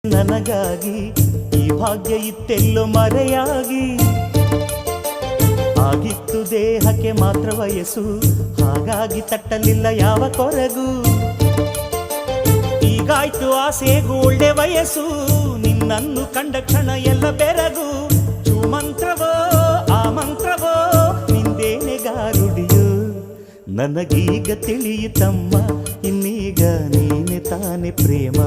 ನನಗಾಗಿ ಈ ಭಾಗ್ಯ ಇತ್ತೆಲ್ಲೋ ಮರೆಯಾಗಿ ಆಗಿತ್ತು ದೇಹಕ್ಕೆ ಮಾತ್ರ ವಯಸ್ಸು ಹಾಗಾಗಿ ತಟ್ಟಲಿಲ್ಲ ಯಾವ ಕೊರಗು ಈಗಾಯ್ತು ಆಸೆಗೂ ಒಳ್ಳೆ ವಯಸ್ಸು ನಿನ್ನನ್ನು ಕಂಡ ಕ್ಷಣ ಎಲ್ಲ ಬೆರಗು ಮಂತ್ರವೋ ಆ ಮಂತ್ರವೋ ನಿಂದೇನೆ ಗಾರುಡಿಯೋ ನನಗೀಗ ತಿಳಿಯಿತಮ್ಮ ಇನ್ನೀಗ ನೀನೆ ತಾನೆ ಪ್ರೇಮ